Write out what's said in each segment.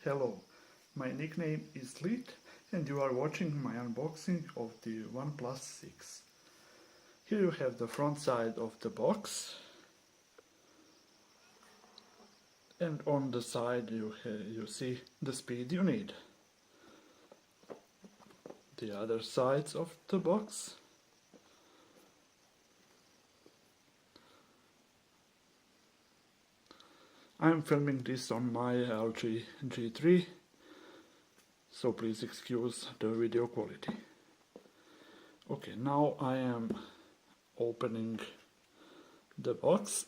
Hello, my nickname is Lit and you are watching my unboxing of the OnePlus 6. Here you have the front side of the box, and on the side you see the speed you need. The other sides of the box. I'm filming this on my LG G3, so please excuse the video quality. Okay, now I am opening the box.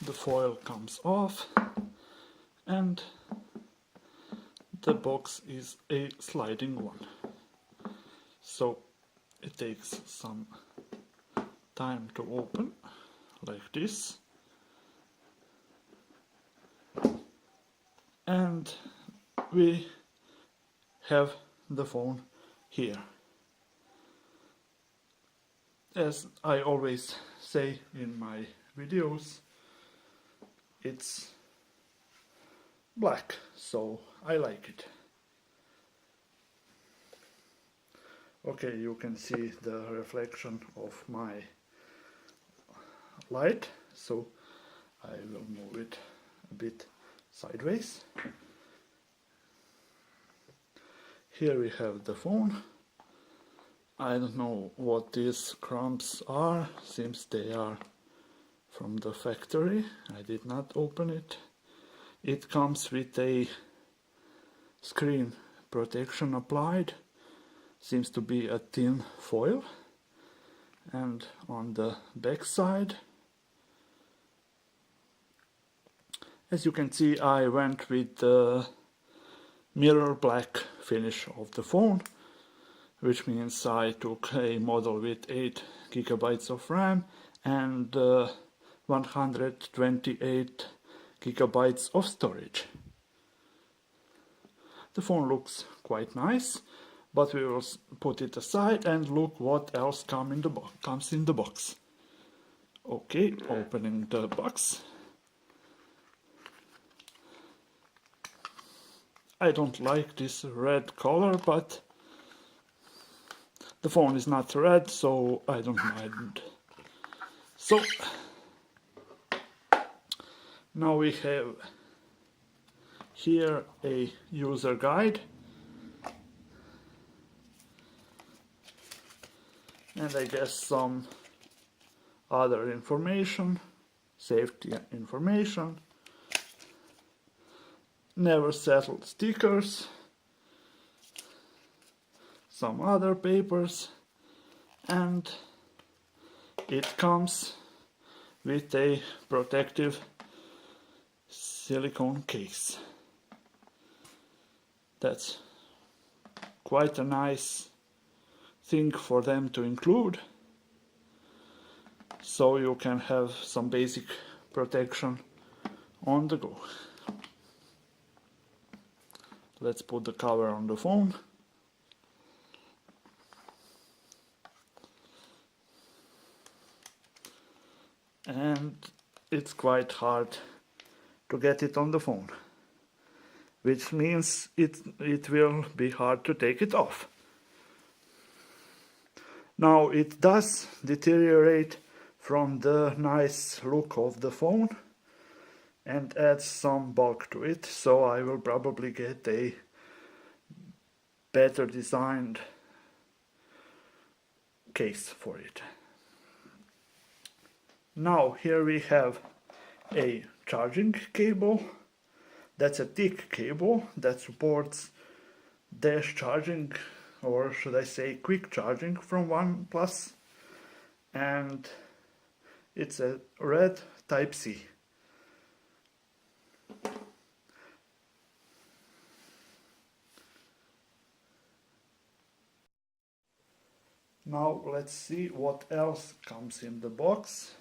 The foil comes off and the box is a sliding one, so it takes some time to open like this, and we have the phone here. As I always say in my videos, it's black, so I like it. Okay, you can see the reflection of my light, so I will move it a bit sideways. Here we have the phone. I don't know what these crumbs are, since they are from the factory. I did not open it. It comes with a screen protection applied. Seems to be a tin foil. And on the back side, as you can see, I went with the mirror black finish of the phone, which means I took a model with 8 GB of RAM and 128 GB of storage. The phone looks quite nice, but we will put it aside and look what else comes in the box. Okay, opening the box. I don't like this red color, but the phone is not red, so I don't mind. So now we have here a user guide, and I guess some other information, safety information, never settled stickers, some other papers, and it comes with a protective silicone case. That's quite a nice thing for them to include, so you can have some basic protection on the go. Let's put the cover on the phone. And it's quite hard to get it on the phone, which means it will be hard to take it off. Now it does deteriorate from the nice look of the phone and adds some bulk to it, so I will probably get a better designed case for it. Now here we have a charging cable. That's a thick cable that supports dash charging, or should I say quick charging, from OnePlus, and it's a red Type-C. Now let's see what else comes in the box.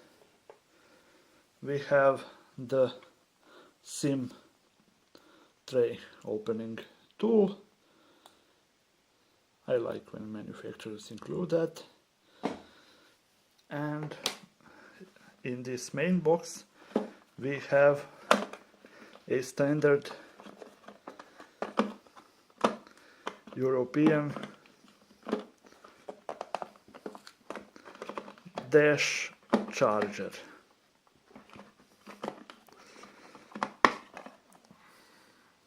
We have the SIM tray opening tool. I like when manufacturers include that. And in this main box we have a standard European dash charger.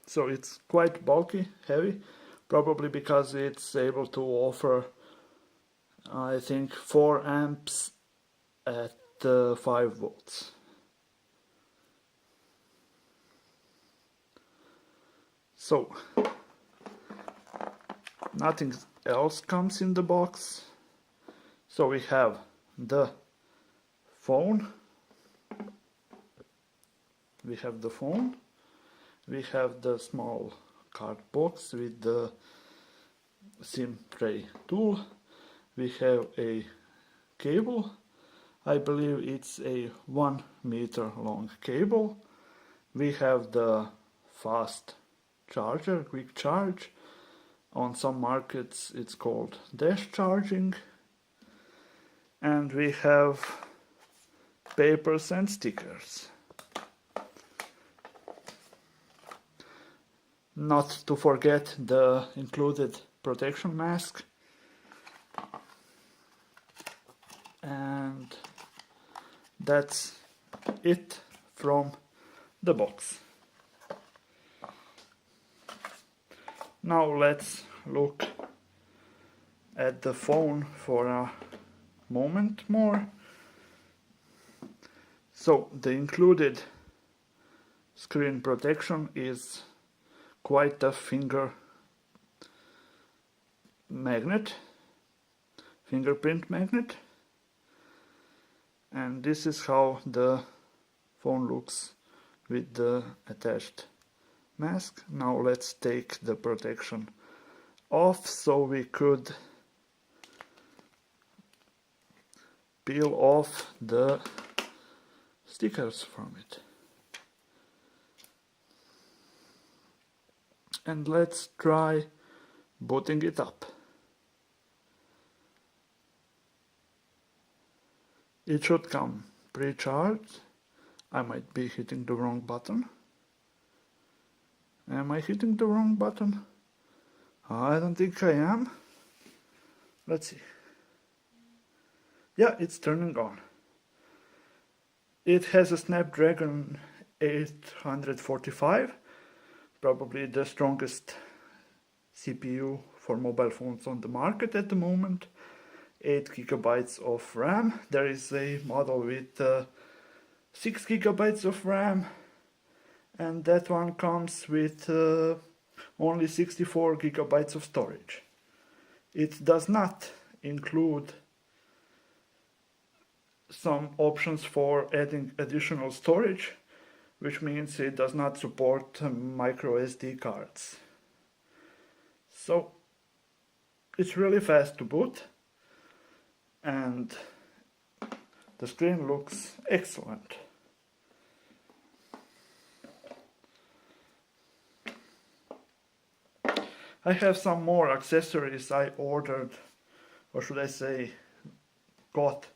So it's quite bulky, heavy, probably because it's able to offer, I think, 4 amps at 5 volts. So nothing else comes in the box. So we have the phone. We have the small card box with the SIM tray tool. We have a cable. I believe it's a 1 meter long cable. We have the fast charger, quick charge. On some markets it's called dash charging. And we have papers and stickers. Not to forget the included protection mask. And that's it from the box. Now let's look at the phone for a moment more. So the included screen protection is quite a fingerprint magnet, and this is how the phone looks with the attached mask. Now let's take the protection off so we could peel off the stickers from it. And let's try booting it up. It should come pre-charged. I might be hitting the wrong button. Am I hitting the wrong button? I don't think I am. Let's see. Yeah, it's turning on. It has a Snapdragon 845, probably the strongest CPU for mobile phones on the market at the moment. 8 gigabytes of RAM. There is a model with 6 gigabytes of RAM, and that one comes with only 64 gigabytes of storage. It does not include some options for adding additional storage, which means it does not support micro SD cards. So it's really fast to boot, and the screen looks excellent. I have some more accessories I ordered, or should I say got,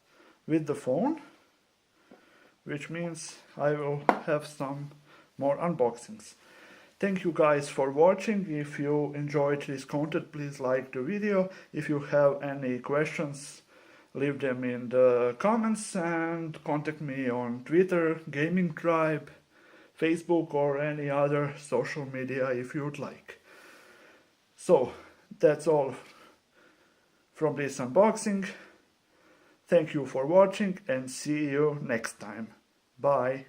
with the phone, which means I will have some more unboxings. Thank you guys for watching. If you enjoyed this content, please like the video. If you have any questions, leave them in the comments, and contact me on Twitter, Gaming Tribe, Facebook, or any other social media if you'd like. So that's all from this unboxing. Thank you for watching, and see you next time. Bye.